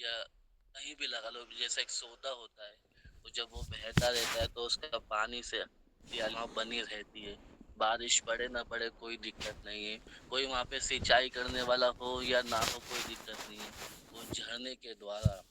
या कहीं भी लगा लो, जैसा एक सोता होता है, तो जब वो बहता रहता है तो उसका पानी से हरियाली वहाँ बनी रहती है। बारिश पड़े ना पड़े कोई दिक्कत नहीं है, कोई वहाँ पे सिंचाई करने वाला हो या ना हो कोई दिक्कत नहीं है। वो झरने के द्वारा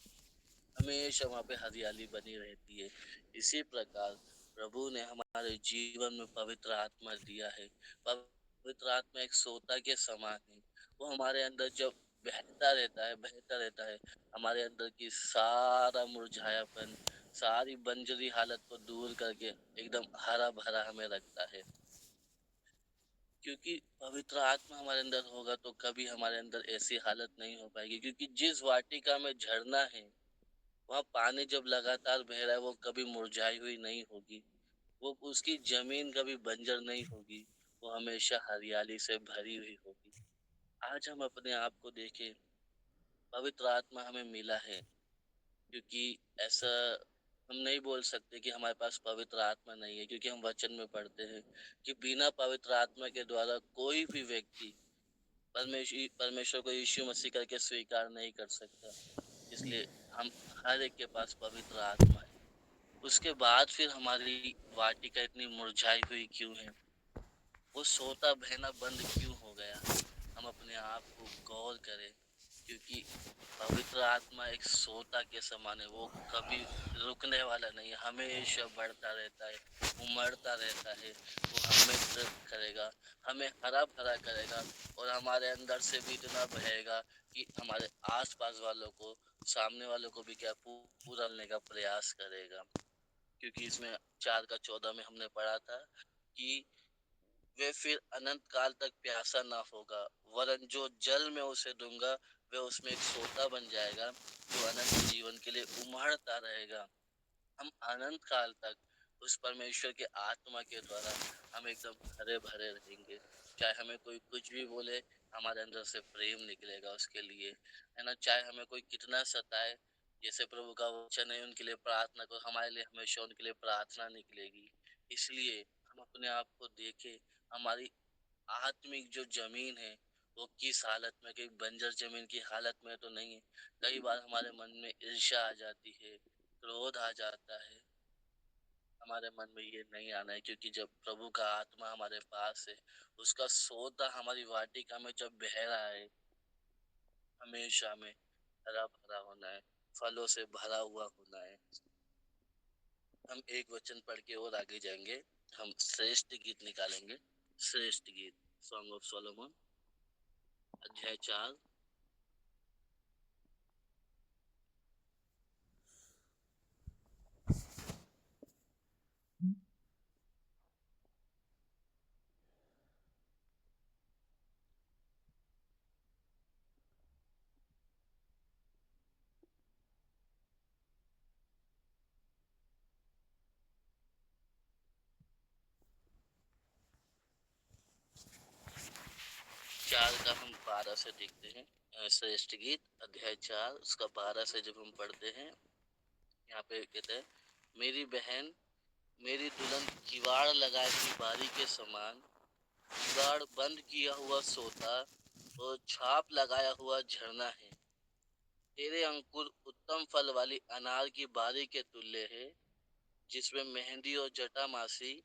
हमेशा वहाँ पे हरियाली बनी रहती है। इसी प्रकार प्रभु ने हमारे जीवन में पवित्र आत्मा दिया है। पवित्र आत्मा एक सोता के समान है। वो हमारे अंदर जब बहता रहता है, हमारे अंदर की सारा मुरझायापन, सारी बंजरी हालत को दूर करके एकदम हरा-भरा हमें रखता है। क्योंकि पवित्र आत्मा हमारे अंदर होगा तो कभी हमारे अंदर ऐसी हालत नहीं हो पाएगी, क्योंकि जिस वाटिका में झरना है, वहाँ पानी जब लगातार बह रहा है वो कभी मुरझाई हुई नहीं होगी, वो उसकी जमीन कभी बंजर नहीं होगी, वो हमेशा हरियाली से भरी हुई होगी। आज हम अपने आप को देखें, पवित्र आत्मा हमें मिला है, क्योंकि ऐसा हम नहीं बोल सकते कि हमारे पास पवित्र आत्मा नहीं है, क्योंकि हम वचन में पढ़ते हैं कि बिना पवित्र आत्मा के द्वारा कोई भी व्यक्ति परमेश्वर को यीशु मसीह करके स्वीकार नहीं कर सकता। इसलिए हम हर एक के पास पवित्र आत्मा है। उसके बाद फिर हमारी वाटिका इतनी मुरझाई हुई क्यों है? वो सोता बहना बंद क्यों हो गया? हम अपने आप को गौर करें, क्योंकि पवित्र आत्मा एक सोता के समान है। वो कभी रुकने वाला नहीं है, हमेशा बढ़ता रहता है, उमड़ता रहता है। वो हमें तृप्त करेगा, हमें हरा-भरा करेगा और हमारे अंदर से भी इतना बहेगा कि हमारे आस-पास वालों को, सामने वालों को भी क्या पूरा लेने का प्रयास करेगा। क्योंकि इसमें 4 का 14 में हमने पढ़ा था कि वे फिर अनंत काल तक प्यासा ना होगा, वरन जो जल में उसे दूंगा वह उसमें एक सोता बन जाएगा, जो अनंत जीवन के लिए उमड़ता रहेगा। हम अनंत काल तक उस परमेश्वर के आत्मा के द्वारा हम एकदम हरे भरे रहेंगे। चाहे हमें कोई कुछ भी बोले, हमारे अंदर से प्रेम निकलेगा उसके लिए, है ना? चाहे हमें कोई कितना सताए, जैसे प्रभु का वचन है उनके लिए प्रार्थना करो, हमारे लिए हमेशा उनके लिए प्रार्थना निकलेगी। इसलिए हम अपने आप को देखें, हमारी आत्मिक जो जमीन है वो किस हालत में, कहीं बंजर जमीन की हालत में तो नहीं है। कई बार हमारे मन में ईर्ष्या आ जाती है, क्रोध आ जाता है। हमारे मन में ये नहीं आना है, क्योंकि जब प्रभु का आत्मा हमारे पास है, उसका सोता हमारी वाटिका में जब बह रहा है, हमेशा में हरा भरा होना है, फलों से भरा हुआ होना है। हम एक वचन पढ़ के और आगे जाएंगे। हम श्रेष्ठ गीत निकालेंगे। श्रेष्ठ गीत, सॉन्ग ऑफ सोलोमन, अध्याय 4। 4 का हम 12 से देखते हैं। श्रेष्ठ गीत अध्याय 4 उसका 12 से जब हम पढ़ते हैं, यहाँ पे कहते हैं, मेरी बहन, मेरी दुल्हन किवाड़ लगाए हुई बारी के समान, किवाड़ बंद किया हुआ सोता और छाप लगाया हुआ झरना है। तेरे अंकुर उत्तम फल वाली अनार की बारी के तुल्य है, जिसमें मेहंदी और जटामासी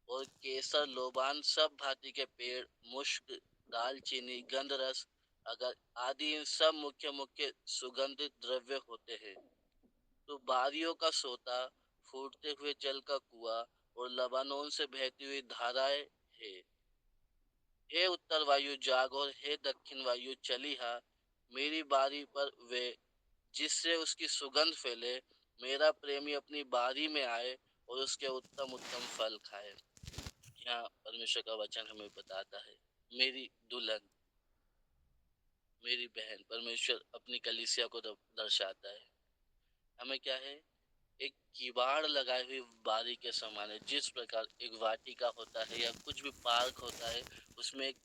और केसर, लोबान, सब भांति के पेड़, मुश्क, दालचीनी, गंधरस अगर आदि इन सब मुख्य मुख्य सुगंधित द्रव्य होते हैं। तो बारियों का सोता, फूटते हुए जल का कुआं और लबानोन से बहती हुई धाराएं है। हे उत्तर वायु जाग और हे दक्षिण वायु चली हा, मेरी बारी पर वे, जिससे उसकी सुगंध फैले। मेरा प्रेमी अपनी बारी में आए और उसके उत्तम उत्तम फल खाए। यहाँ परमेश्वर का वचन हमें बताता है, मेरी दुल्हन, मेरी बहन, परमेश्वर अपनी कलीसिया को दर्शाता है। हमें क्या है? एक किवाड़ लगाई हुई बारी के समान है। जिस प्रकार एक वाटिका होता है या कुछ भी पार्क होता है, उसमें एक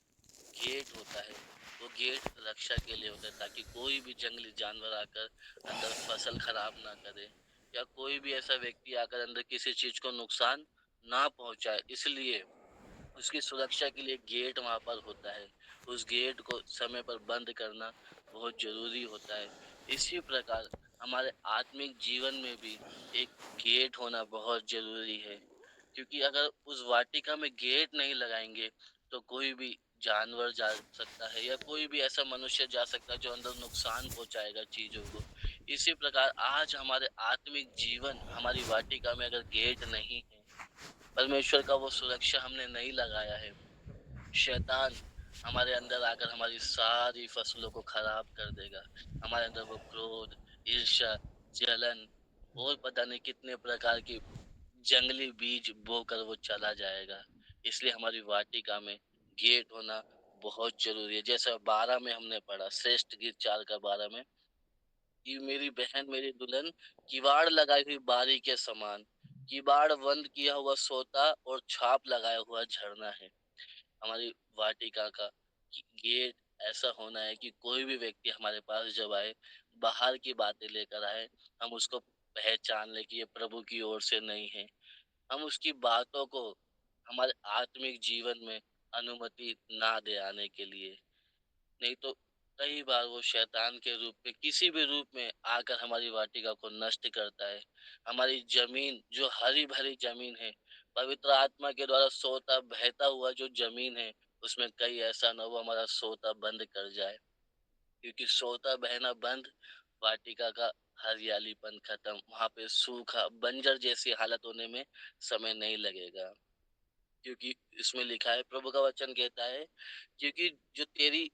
गेट होता है। वो गेट रक्षा के लिए होता है, ताकि कोई भी जंगली जानवर आकर अंदर फसल खराब ना करे, या कोई भी ऐसा व्यक्ति आकर अंदर किसी चीज को नुकसान ना पहुंचाए। इसलिए उसकी सुरक्षा के लिए गेट वहां पर होता है। उस गेट को समय पर बंद करना बहुत जरूरी होता है, इसी प्रकार हमारे आत्मिक जीवन में भी एक गेट होना बहुत ज़रूरी है, क्योंकि अगर उस वाटिका में गेट नहीं लगाएँगे, तो कोई भी जानवर जा सकता है या कोई भी ऐसा मनुष्य जा सकता है जो अंदर नुकसान पहुँचाएगा चीज़ों को। इसी प्रकार आज हमारे आत्मिक जीवन, हमारी वाटिका में अगर गेट नहीं है, परमेश्वर का वो सुरक्षा हमने नहीं लगाया है, शैतान हमारे अंदर आकर हमारी सारी फसलों को खराब कर देगा। हमारे अंदर वो क्रोध, ईर्ष्या, जलन और पता नहीं कितने प्रकार की जंगली बीज बोकर वो चला जाएगा। इसलिए हमारी वाटिका में गेट होना बहुत ज़रूरी है। जैसा 12 में हमने पढ़ा, श्रेष्ठ गीत 4 का 12 में, कि मेरी बहन मेरी दुल्हन किवाड़ लगाई हुई बारी के समान, किवाड़ बंद किया हुआ सोता और छाप लगाया हुआ झरना है। हमारी वाटिका का गेट ऐसा होना है कि कोई भी व्यक्ति हमारे पास जब आए, बाहर की बातें लेकर आए, हम उसको पहचान लें कि ये प्रभु की ओर से नहीं है। हम उसकी बातों को हमारे आत्मिक जीवन में अनुमति ना दे आने के लिए। नहीं तो कई बार वो शैतान के रूप में, किसी भी रूप में आकर हमारी वाटिका को नष्ट करता है। हमारी ज़मीन जो हरी-भरी ज़मीन है, पवित्र आत्मा के द्वारा सोता बहता हुआ जो ज़मीन है, उसमें कहीं ऐसा ना हो हमारा सोता बंद कर जाए। क्योंकि सोता बहना बंद, वाटिका का हरियालीपन खत्म, वहाँ पे सूखा, बंजर जैसी हालत होने में समय नहीं लगेगा। क्योंकि इसमें लिखा है, प्रभु का वचन कहता है, क्योंकि जो तेरी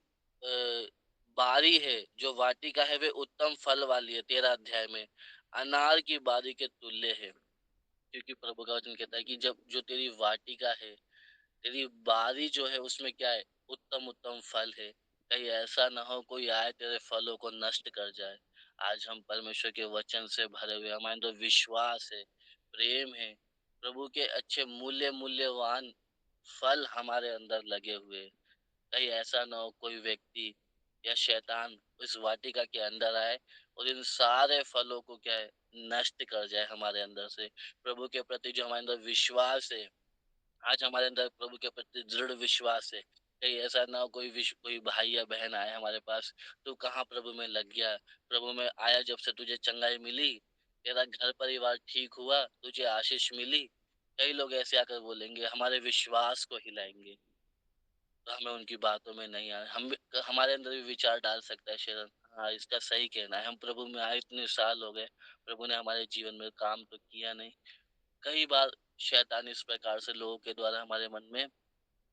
बारी है, जो वाटिका है, वे उत्तम फल वाली है। 13 अध्याय में अनार की बारी के तुल्य है। क्योंकि प्रभु का वचन कहता है कि जब जो तेरी वाटिका है, तेरी बारी जो है, उसमें क्या है, उत्तम उत्तम फल है। कहीं ऐसा ना हो कोई आए तेरे फलों को नष्ट कर जाए। आज हम परमेश्वर के वचन से भरे हुए, हमारे अंदर विश्वास है, प्रेम है, प्रभु के अच्छे मूल्यवान फल हमारे अंदर लगे हुए हैं। कहीं ऐसा ना हो कोई व्यक्ति या शैतान इस वाटिका के अंदर आए और इन सारे फलों को क्या है, नष्ट कर जाए हमारे अंदर से। प्रभु के प्रति जो हमारे अंदर विश्वास है, आज हमारे अंदर प्रभु के प्रति दृढ़ विश्वास है। कहीं ऐसा ना हो कोई भाई या बहन आए हमारे पास, तू कहाँ प्रभु में लग गया, प्रभु में आया जब से तुझे चंगाई मिली, तेरा घर परिवार ठीक हुआ, तुझे आशीष मिली। कई लोग ऐसे आकर बोलेंगे, हमारे विश्वास को हिलाएंगे। तो हमें उनकी बातों में नहीं आना, हमारे अंदर भी विचार डाल सकता है शैतान, हाँ इसका सही कहना है, हम प्रभु में आए इतने साल हो गए, प्रभु ने हमारे जीवन में काम तो किया नहीं। कई बार शैतान इस प्रकार से लोगों के द्वारा हमारे मन में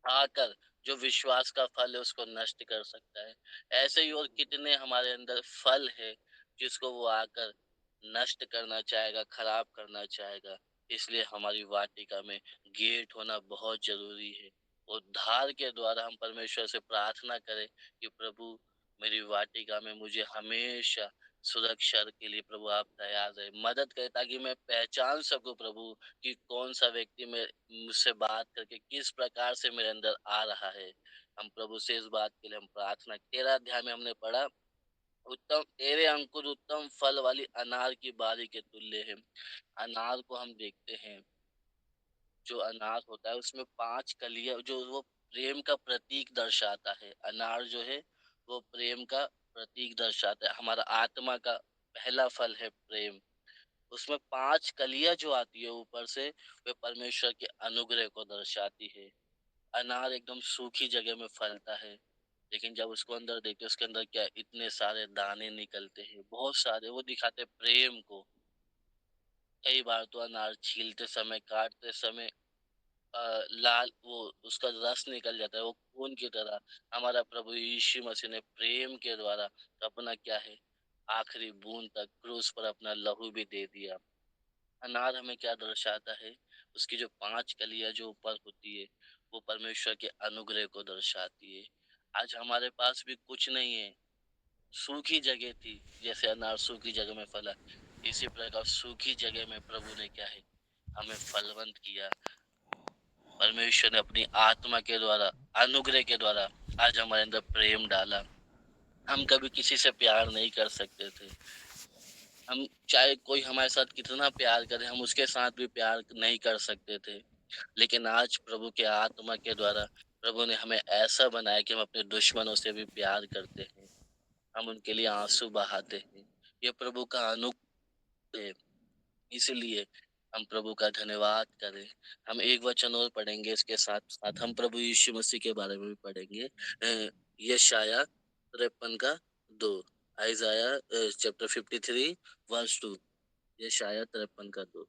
आकर जो विश्वास का फल है उसको नष्ट कर सकता है। ऐसे ही और कितने हमारे अंदर फल है जिसको वो आकर नष्ट करना चाहेगा, खराब करना चाहेगा। इसलिए हमारी वाटिका में गेट होना बहुत ज़रूरी है। उद्धार के द्वारा हम परमेश्वर से प्रार्थना करें कि प्रभु मेरी वाटिका में मुझे हमेशा सुरक्षा के लिए प्रभु आप तैयार रहे। मदद करें ताकि मैं पहचान सकूँ प्रभु कि कौन-सा व्यक्ति मुझसे बात करके किस प्रकार से मेरे अंदर आ रहा है। हम प्रभु से इस बात के लिए हम प्रार्थना, 13 अध्याय में हमने पढ़ा, उत्तम तेरे अंकुर उत्तम फल वाली अनार की बारी के तुल्य है। अनार को हम देखते हैं, जो अनार होता है उसमें 5 कलियाँ, जो वो प्रेम का प्रतीक दर्शाता है। अनार जो है वो प्रेम का प्रतीक दर्शाता है। हमारा आत्मा का पहला फल है प्रेम। उसमें 5 कलियाँ जो आती है ऊपर से, वे परमेश्वर के अनुग्रह को दर्शाती है। अनार एकदम सूखी जगह में फलता है, लेकिन जब उसको अंदर देखते हैं, उसके अंदर क्या है, इतने सारे दाने निकलते हैं, बहुत सारे, वो दिखाते हैं प्रेम को। कई बार तो अनार छीलते समय, काटते समय लाल वो उसका रस निकल जाता है, वो खून की तरह। हमारा प्रभु यीशु मसीह ने प्रेम के द्वारा अपना क्या है, आखिरी बूंद तक क्रूस पर अपना लहू भी दे दिया। अनार हमें क्या दर्शाता है, उसकी जो 5 कलियाँ जो ऊपर होती है, वो परमेश्वर के अनुग्रह को दर्शाती है। आज हमारे पास भी कुछ नहीं है, सूखी जगह थी, जैसे अनार सूखी जगह में फला, इसी प्रकार सूखी जगह में प्रभु ने क्या है, हमें फलवंत किया। परमेश्वर ने अपनी आत्मा के द्वारा, अनुग्रह के द्वारा आज हमारे अंदर प्रेम डाला। हम कभी किसी से प्यार नहीं कर सकते थे। हम चाहे कोई हमारे साथ कितना प्यार करे, हम उसके साथ भी प्यार नहीं कर सकते थे। लेकिन आज प्रभु के आत्मा के द्वारा प्रभु ने हमें ऐसा बनाया कि हम अपने दुश्मनों से भी प्यार करते हैं। हम उनके लिए आँसू बहाते हैं। ये प्रभु का है। इसलिए हम प्रभु का धन्यवाद करें। हम एक वचन और पढ़ेंगे, इसके साथ साथ हम प्रभु यीशु मसीह के बारे में भी पढ़ेंगे। यशाया 53 का 2, आइजाया चैप्टर 53 वर्स 2, यशाया 53 का 2।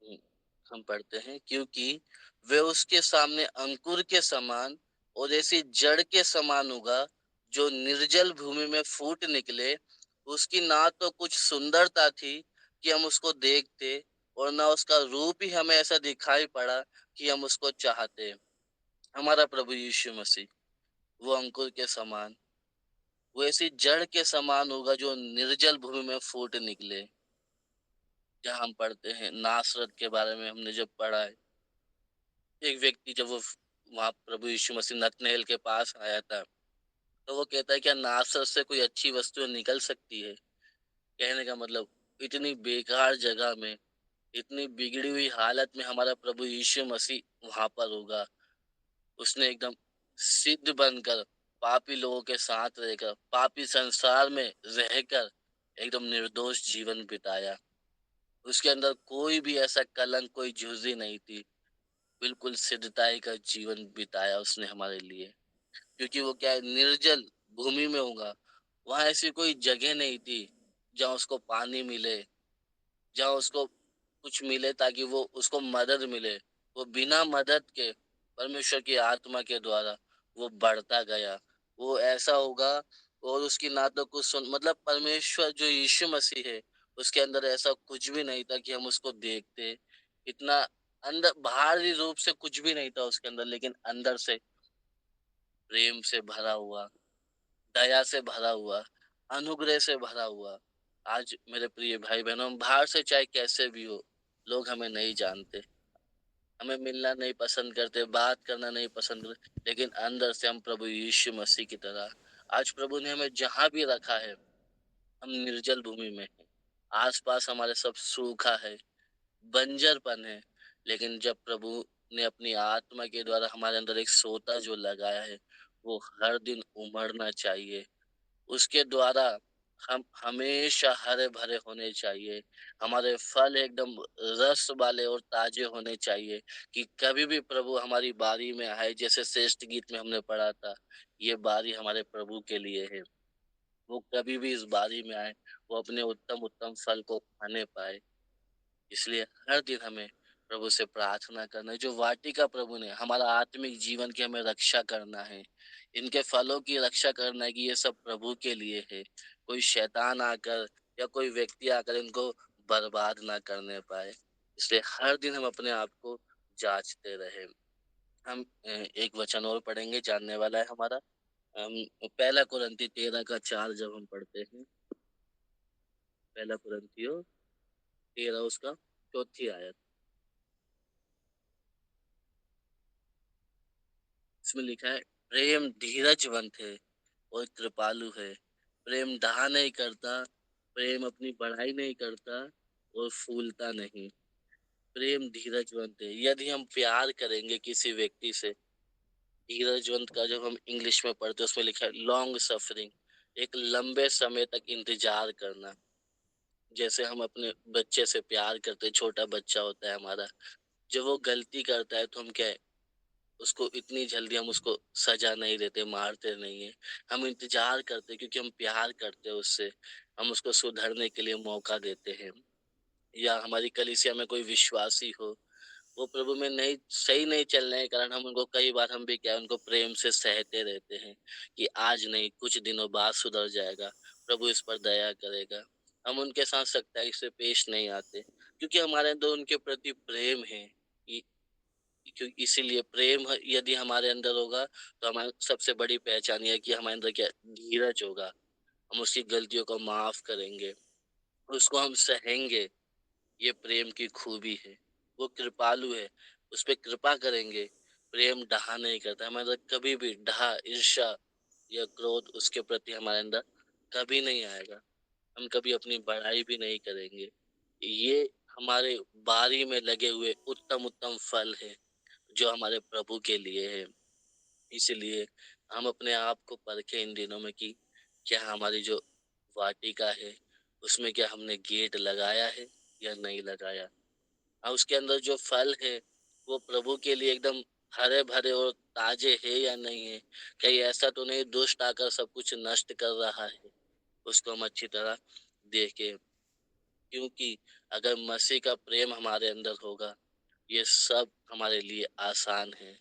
हम्म, हम पढ़ते हैं, क्योंकि वे उसके सामने अंकुर के समान और ऐसी जड़ के समान होगा जो निर्जल भूमि में फूट निकले। उसकी ना तो कुछ सुंदरता थी कि हम उसको देखते, और ना उसका रूप ही हमें ऐसा दिखाई पड़ा कि हम उसको चाहते। हमारा प्रभु यीशु मसीह वो अंकुर के समान, वो ऐसी जड़ के समान होगा जो निर्जल भूमि में फूट निकले। जहाँ हम पढ़ते हैं नासरत के बारे में, हमने जब पढ़ा है, एक व्यक्ति जब वो वहाँ प्रभु यीशु मसीह नतनएल के पास आया था, तो वो कहता है, क्या नासरत से कोई अच्छी वस्तु निकल सकती है? कहने का मतलब, इतनी बेकार जगह में, इतनी बिगड़ी हुई हालत में हमारा प्रभु यीशु मसीह वहां पर होगा। उसने एकदम सिद्ध बनकर, पापी लोगों के साथ रहकर, पापी संसार में रहकर एकदम निर्दोष जीवन बिताया। उसके अंदर कोई भी ऐसा कलंक, कोई झुर्री नहीं थी। बिल्कुल सिद्धताई का जीवन बिताया उसने हमारे लिए। क्योंकि वो क्या है, निर्जल भूमि में होगा, वहां ऐसी कोई जगह नहीं थी जहाँ उसको पानी मिले, जहाँ उसको कुछ मिले ताकि वो उसको मदद मिले। वो बिना मदद के, परमेश्वर की आत्मा के द्वारा वो बढ़ता गया। वो ऐसा होगा, और उसकी ना तो कुछ सुन, मतलब परमेश्वर जो यीशु मसीह है, उसके अंदर ऐसा कुछ भी नहीं था कि हम उसको देखते। इतना अंदर, बाहरी रूप से कुछ भी नहीं था उसके अंदर, लेकिन अंदर से प्रेम से भरा हुआ, दया से भरा हुआ, अनुग्रह से भरा हुआ। आज मेरे प्रिय भाई बहनों, हम बाहर से चाहे कैसे भी हो, लोग हमें नहीं जानते, हमें मिलना नहीं पसंद करते, बात करना नहीं पसंद करते, लेकिन अंदर से हम प्रभु यीशु मसीह की तरह, आज प्रभु ने हमें जहां भी रखा है, हम निर्जल भूमि में हैं। आसपास हमारे सब सूखा है, बंजरपन है, लेकिन जब प्रभु ने अपनी आत्मा के द्वारा हमारे अंदर एक सोता जो लगाया है, वो हर दिन उमड़ना चाहिए। उसके द्वारा हम हमेशा हरे भरे होने चाहिए। हमारे फल एकदम रस वाले और ताजे होने चाहिए, कि कभी भी प्रभु हमारी बारी में आए। जैसे श्रेष्ठ गीत में हमने पढ़ा था, ये बारी हमारे प्रभु के लिए है। वो कभी भी इस बारी में आए, वो अपने उत्तम उत्तम फल को खाने पाए। इसलिए हर दिन हमें प्रभु से प्रार्थना करना है, जो वाटिका प्रभु ने हमारा आत्मिक जीवन की हमें रक्षा करना है, इनके फलों की रक्षा करना है, कि ये सब प्रभु के लिए है। कोई शैतान आकर या कोई व्यक्ति आकर इनको बर्बाद ना करने पाए। इसलिए हर दिन हम अपने आप को जांचते रहे। हम एक वचन और पढ़ेंगे, जानने वाला है हमारा। हम पहला कुरिन्थी 13 का 4 जब हम पढ़ते हैं, पहला कुरिन्थियों 13 उसका चौथी आयत, इसमें लिखा है, प्रेम धीरजवंत है और कृपालु है। प्रेम डहा नहीं करता, प्रेम अपनी बढ़ाई नहीं करता और फूलता नहीं। प्रेम धीरजवंत है। यदि हम प्यार करेंगे किसी व्यक्ति से, धीरजवंत का जब हम इंग्लिश में पढ़ते हैं, उसमें लिखा है लॉन्ग सफरिंग, एक लंबे समय तक इंतजार करना। जैसे हम अपने बच्चे से प्यार करते हैं, छोटा बच्चा होता है हमारा, जब वो गलती करता है तो हम क्या है, उसको इतनी जल्दी हम उसको सजा नहीं देते, मारते नहीं है। हम इंतजार करते हैं, क्योंकि हम प्यार करते हैं उससे। हम उसको सुधरने के लिए मौका देते हैं। या हमारी कलीसिया में कोई विश्वासी हो, वो प्रभु में नहीं, सही नहीं चलने के कारण, हम उनको कई बार, हम भी क्या है, उनको प्रेम से सहते रहते हैं, कि आज नहीं, कुछ दिनों बाद सुधर जाएगा, प्रभु इस पर दया करेगा। हम उनके साथ सख्ताई से पेश नहीं आते, क्योंकि हमारे अंदर उनके प्रति प्रेम है। क्योंकि इसीलिए प्रेम यदि हमारे अंदर होगा, तो हमारी सबसे बड़ी पहचान ये है कि हमारे अंदर क्या, धीरज होगा। हम उसकी गलतियों को माफ करेंगे, उसको हम सहेंगे। ये प्रेम की खूबी है। वो कृपालु है, उस पे कृपा करेंगे। प्रेम डहा नहीं करता, हमारे अंदर कभी भी डहा, ईर्ष्या, या क्रोध उसके प्रति हमारे अंदर कभी नहीं आएगा। हम कभी अपनी बड़ाई भी नहीं करेंगे। ये हमारे बारी में लगे हुए उत्तम उत्तम फल है जो हमारे प्रभु के लिए है। इसलिए हम अपने आप को परखें इन दिनों में कि क्या हमारी जो वाटिका है उसमें क्या हमने गेट लगाया है या नहीं लगाया। हाँ, उसके अंदर जो फल है वो प्रभु के लिए एकदम हरे भरे और ताजे है या नहीं है। कहीं ऐसा तो नहीं दुष्ट आकर सब कुछ नष्ट कर रहा है। उसको हम अच्छी तरह देखें, क्योंकि अगर मसीह का प्रेम हमारे अंदर होगा ये सब हमारे लिए आसान है।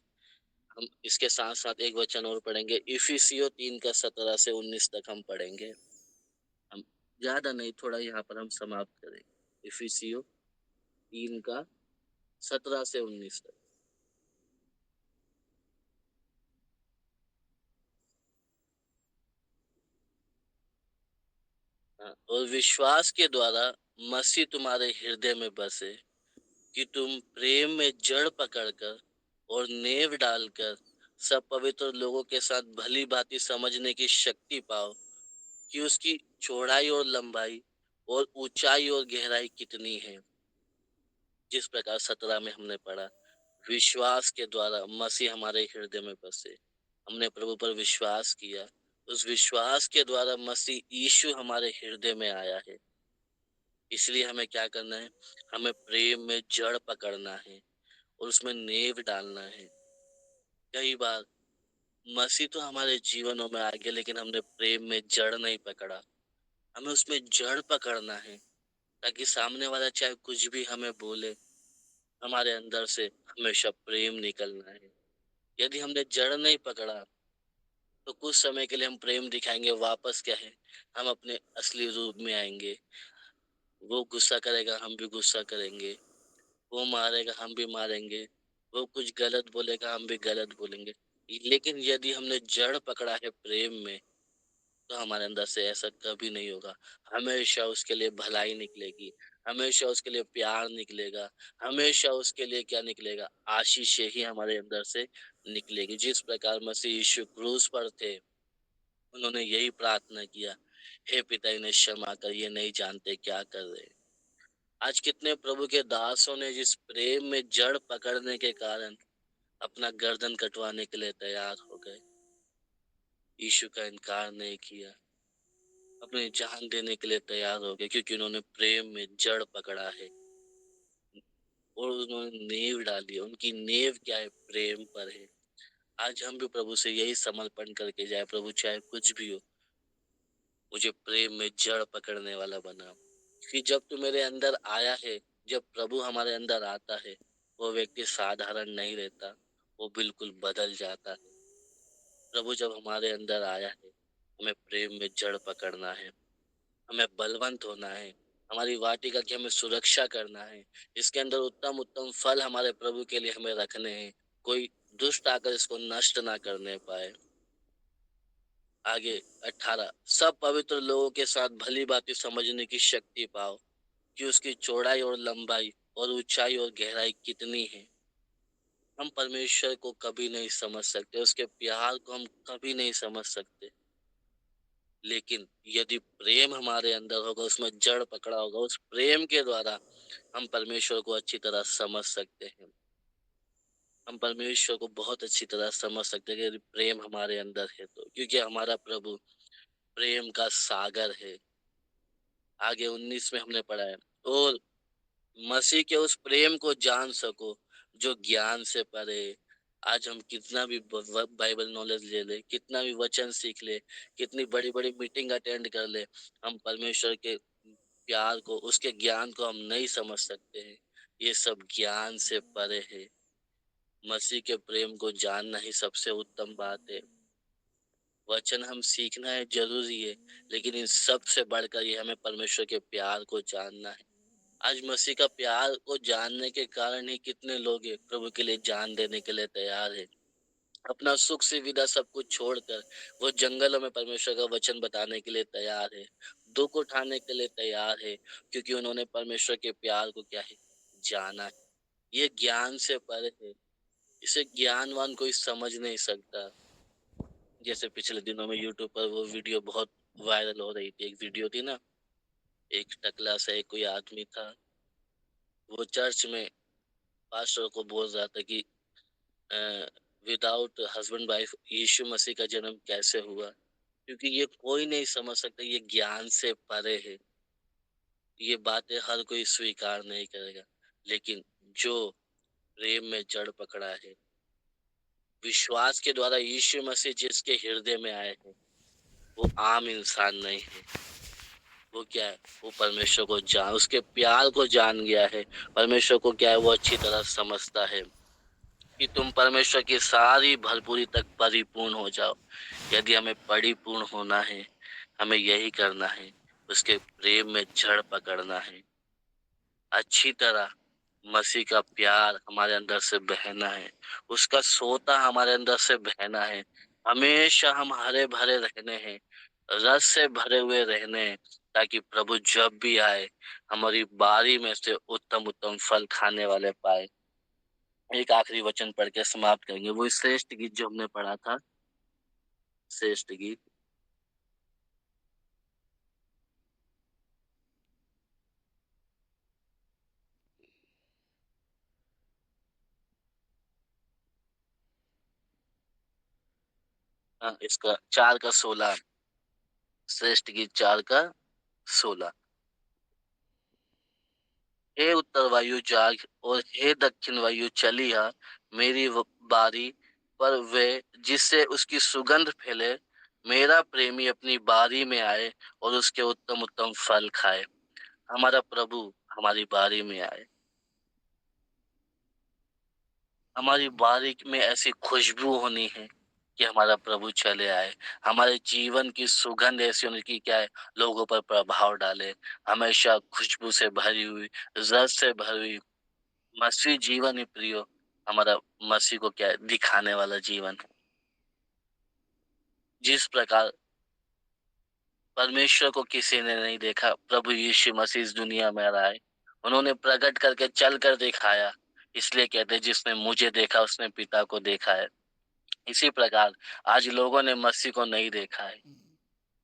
हम इसके साथ साथ एक वचन और पढ़ेंगे, इफिसियो 3 का 17 से 19 तक हम पढ़ेंगे। हम ज्यादा नहीं, थोड़ा यहाँ पर हम समाप्त करेंगे। इफिसियो 3 का 17 से 19 तक। हाँ, और विश्वास के द्वारा मसीह तुम्हारे हृदय में बसे कि तुम प्रेम में जड़ पकड़कर और नेव डालकर सब पवित्र लोगों के साथ भली भांति समझने की शक्ति पाओ कि उसकी चौड़ाई और लंबाई और ऊंचाई और गहराई कितनी है। जिस प्रकार 17 में हमने पढ़ा, विश्वास के द्वारा मसीह हमारे हृदय में बसे। हमने प्रभु पर विश्वास किया, उस विश्वास के द्वारा मसीह यीशु हमारे हृदय में आया है। इसलिए हमें क्या करना है, हमें प्रेम में जड़ पकड़ना है और उसमें नेव डालना है। कई बार मसीह तो हमारे जीवनों में आ गया लेकिन हमने प्रेम में जड़ नहीं पकड़ा। हमें उसमें जड़ पकड़ना है ताकि सामने वाला चाहे कुछ भी हमें बोले, हमारे अंदर से हमेशा प्रेम निकलना है। यदि हमने जड़ नहीं पकड़ा तो कुछ समय के लिए हम प्रेम दिखाएंगे, वापस क्या है, हम अपने असली रूप में आएंगे। वो गुस्सा करेगा हम भी गुस्सा करेंगे, वो मारेगा हम भी मारेंगे, वो कुछ गलत बोलेगा हम भी गलत बोलेंगे। लेकिन यदि हमने जड़ पकड़ा है प्रेम में तो हमारे अंदर से ऐसा कभी नहीं होगा। हमेशा उसके लिए भलाई निकलेगी, हमेशा उसके लिए प्यार निकलेगा, हमेशा उसके लिए क्या निकलेगा, आशीषें ही हमारे अंदर से निकलेगी। जिस प्रकार मसीह यीशु क्रूस पर थे, उन्होंने यही प्रार्थना किया, हे पिता इन्हें क्षमा कर, ये नहीं जानते क्या कर रहे। आज कितने प्रभु के दासों ने जिस प्रेम में जड़ पकड़ने के कारण अपना गर्दन कटवाने के लिए तैयार हो गए, यीशु का इनकार नहीं किया, अपनी जान देने के लिए तैयार हो गए, क्योंकि उन्होंने प्रेम में जड़ पकड़ा है और उन्होंने नींव डाली है। उनकी नींव क्या है, प्रेम पर है। आज हम भी प्रभु से यही समर्पण करके जाए, प्रभु चाहे कुछ भी हो, मुझे प्रेम में जड़ पकड़ने वाला बना। कि जब तू मेरे अंदर आया है, जब प्रभु हमारे अंदर आता है, वो व्यक्ति साधारण नहीं रहता, वो बिल्कुल बदल जाता है। प्रभु जब हमारे अंदर आया है, हमें प्रेम में जड़ पकड़ना है, हमें बलवंत होना है, हमारी वाटिका की हमें सुरक्षा करना है। इसके अंदर उत्तम उत्तम फल हमारे प्रभु के लिए हमें रखने हैं, कोई दुष्ट आकर इसको नष्ट ना करने पाए। आगे 18, सब पवित्र लोगों के साथ भली भांति समझने की शक्ति पाओ कि उसकी चौड़ाई और लंबाई और ऊंचाई और गहराई कितनी है। हम परमेश्वर को कभी नहीं समझ सकते, उसके प्यार को हम कभी नहीं समझ सकते, लेकिन यदि प्रेम हमारे अंदर होगा, उसमें जड़ पकड़ा होगा, उस प्रेम के द्वारा हम परमेश्वर को अच्छी तरह समझ सकते हैं। हम परमेश्वर को बहुत अच्छी तरह समझ सकते हैं कि यदि प्रेम हमारे अंदर है तो, क्योंकि हमारा प्रभु प्रेम का सागर है। आगे 19 में हमने पढ़ा है, और मसीह के उस प्रेम को जान सको जो ज्ञान से परे। आज हम कितना भी बाइबल नॉलेज ले ले, कितना भी वचन सीख ले, कितनी बड़ी बड़ी मीटिंग अटेंड कर ले, हम परमेश्वर के प्यार को, उसके ज्ञान को हम नहीं समझ सकते हैं। ये सब ज्ञान से परे है। मसीह के प्रेम को जानना ही सबसे उत्तम बात है। वचन हम सीखना है जरूरी है, लेकिन इन सब से बढ़कर ये हमें परमेश्वर के प्यार को जानना है। आज मसीह का प्यार को जानने के कारण ही कितने लोग हैं प्रभु के लिए जान देने के लिए तैयार है। अपना सुख सुविधा सब कुछ छोड़कर वो जंगलों में परमेश्वर का वचन बताने के लिए तैयार है, दुख उठाने के लिए तैयार है, क्योंकि उन्होंने परमेश्वर के प्यार को क्या है, जाना है। ये ज्ञान से परे है, इसे ज्ञानवान कोई समझ नहीं सकता। जैसे पिछले दिनों में यूट्यूब पर वो वीडियो बहुत वायरल हो रही थी, एक वीडियो थी ना, एक टकला सा एक कोई आदमी था, वो चर्च में पास्टर को बोल रहा था कि विदाउट हस्बैंड वाइफ यीशु मसीह का जन्म कैसे हुआ, क्योंकि ये कोई नहीं समझ सकता, ये ज्ञान से परे है, ये बातें हर कोई स्वीकार नहीं करेगा। लेकिन जो प्रेम में जड़ पकड़ा है, विश्वास के द्वारा यीशु मसीह जिसके हृदय में आए हैं, वो आम इंसान नहीं है। वो क्या है, वो परमेश्वर को जान, उसके प्यार को जान गया है। परमेश्वर को क्या है, वो अच्छी तरह समझता है कि तुम परमेश्वर की सारी भरपूरी तक परिपूर्ण हो जाओ। यदि हमें परिपूर्ण होना है, हमें यही करना है, उसके प्रेम में जड़ पकड़ना है। अच्छी तरह मसीह का प्यार हमारे अंदर से बहना है, उसका सोता हमारे अंदर से बहना है। हमेशा हम हरे भरे रहने हैं, रस से भरे हुए रहने हैं, ताकि प्रभु जब भी आए, हमारी बारी में से उत्तम उत्तम फल खाने वाले पाए। एक आखिरी वचन पढ़ के समाप्त करेंगे, वो श्रेष्ठ गीत जो हमने पढ़ा था, श्रेष्ठ गीत, हाँ, इसका 4 का 16, श्रेष्ठ गीत 4 का 16। हे उत्तर वायु जाग और हे दक्षिण वायु चली आ, मेरी बारी पर वे जिससे उसकी सुगंध फैले, मेरा प्रेमी अपनी बारी में आए और उसके उत्तम उत्तम फल खाए। हमारा प्रभु हमारी बारी में आए, हमारी बारी में ऐसी खुशबू होनी है कि हमारा प्रभु चले आए, हमारे जीवन की सुगंध ऐसी होनी की क्या है, लोगों पर प्रभाव डाले, हमेशा खुशबू से भरी हुई, रस से भरी हुई। मसीह जीवन ही प्रियो, हमारा मसीह को क्या है, दिखाने वाला जीवन। जिस प्रकार परमेश्वर को किसी ने नहीं देखा, प्रभु यीशु मसीह इस दुनिया में आए, उन्होंने प्रकट करके चल कर दिखाया। इसलिए कहते हैं, जिसने मुझे देखा उसने पिता को देखा है। इसी प्रकार आज लोगों ने मसीह को नहीं देखा है,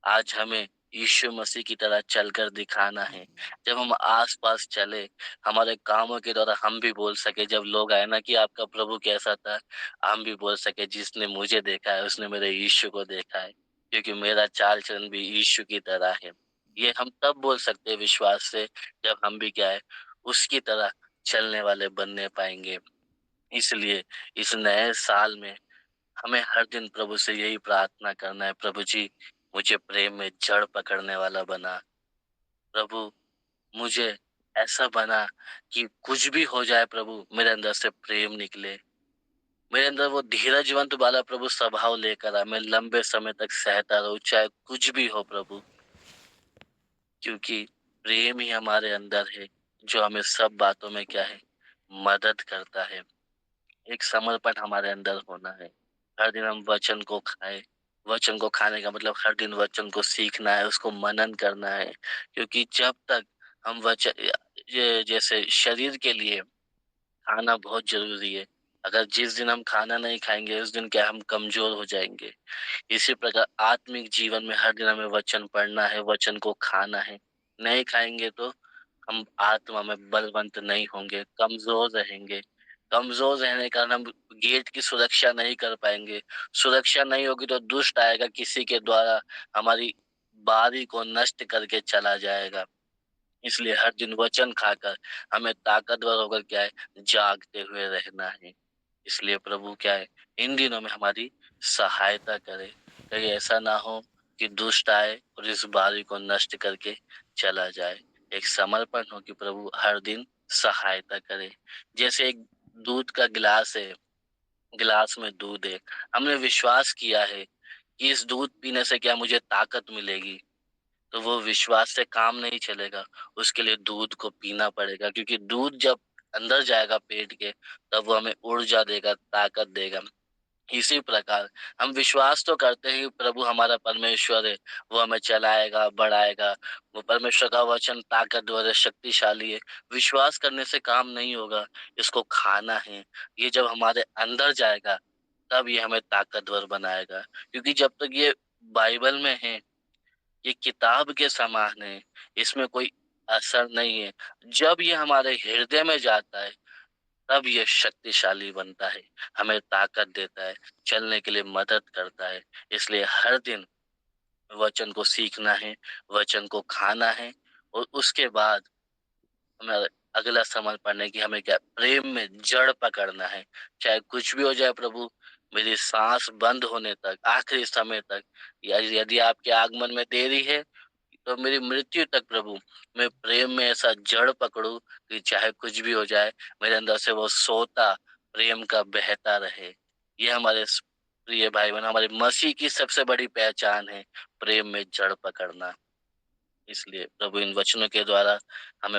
आज हमें यीशु मसीह की तरह चलकर दिखाना है। जब हम आस-पास चले, हमारे कामों के द्वारा हम भी बोल सके, जब लोग आए ना कि आपका प्रभु कैसा था, हम भी बोल सके, जिसने मुझे देखा है उसने मेरे यीशु को देखा है, क्योंकि मेरा चाल चलन भी यीशु की तरह है। ये हम तब बोल सकते हैं विश्वास से, जब हम भी क्या है, उसकी तरह चलने वाले बनने पाएंगे। इसलिए इस नए साल में हमें हर दिन प्रभु से यही प्रार्थना करना है, प्रभु जी मुझे प्रेम में जड़ पकड़ने वाला बना। प्रभु मुझे ऐसा बना कि कुछ भी हो जाए प्रभु, मेरे अंदर से प्रेम निकले, मेरे अंदर वो धीरजवंत वाला प्रभु स्वभाव लेकर आ, मैं लंबे समय तक सहता रहूं, चाहे कुछ भी हो प्रभु, क्योंकि प्रेम ही हमारे अंदर है, जो हमें सब बातों में क्या है, मदद करता है। एक समर्पण हमारे अंदर होना है। हर दिन हम वचन को खाएं। वचन को खाने का मतलब हर दिन वचन को सीखना है, उसको मनन करना है, क्योंकि जब तक हम वचन, ये जैसे शरीर के लिए खाना बहुत जरूरी है, अगर जिस दिन हम खाना नहीं खाएंगे उस दिन क्या हम कमजोर हो जाएंगे। इसी प्रकार आत्मिक जीवन में हर दिन हमें वचन पढ़ना है, वचन को खाना है। नहीं खाएंगे तो हम आत्मा में बलवंत नहीं होंगे, कमजोर रहेंगे। कमजोर रहने के कारण हम गेट की सुरक्षा नहीं कर पाएंगे। सुरक्षा नहीं होगी तो दुष्ट आएगा, किसी के द्वारा हमारी बारी को नष्ट करके चला जाएगा। इसलिए हर दिन वचन खाकर हमें ताकतवर होकर क्या है, जागते हुए रहना है। इसलिए प्रभु क्या है, इन दिनों में हमारी सहायता करे, कहीं ऐसा ना हो कि दुष्ट आए और इस बारी को नष्ट करके चला जाए। एक समर्पण हो कि प्रभु हर दिन सहायता करे। जैसे एक दूध का गिलास है, गिलास में दूध है, हमने विश्वास किया है कि इस दूध पीने से क्या मुझे ताकत मिलेगी, तो वो विश्वास से काम नहीं चलेगा, उसके लिए दूध को पीना पड़ेगा, क्योंकि दूध जब अंदर जाएगा पेट के, तब वो हमें ऊर्जा देगा, ताकत देगा। इसी प्रकार हम विश्वास तो करते हैं कि प्रभु हमारा परमेश्वर है, वो हमें चलाएगा, बढ़ाएगा, वो परमेश्वर का वचन ताकतवर है, शक्तिशाली है। विश्वास करने से काम नहीं होगा, इसको खाना है। ये जब हमारे अंदर जाएगा, तब ये हमें ताकतवर बनाएगा। क्योंकि जब तक ये बाइबल में है, ये किताब के समान है, इसमें कोई असर नहीं है। जब ये हमारे हृदय में जाता है, तब ये शक्तिशाली बनता है, हमें ताकत देता है, चलने के लिए मदद करता है। इसलिए हर दिन वचन को सीखना है, वचन को खाना है, और उसके बाद हमें अगला समय पढ़ने की हमें क्या, प्रेम में जड़ पकड़ना है। चाहे कुछ भी हो जाए प्रभु, मेरी सांस बंद होने तक, आखिरी समय तक, या यदि आपके आगमन में देरी है तो मेरी मृत्यु तक प्रभु, मैं प्रेम में ऐसा जड़ पकड़ू कि चाहे कुछ भी हो जाए, मेरे अंदर से वो सोता प्रेम का बहता रहे। ये हमारे प्रिय भाई बहन, हमारे मसीह की सबसे बड़ी पहचान है, प्रेम में जड़ पकड़ना। इसलिए प्रभु इन वचनों के द्वारा हमें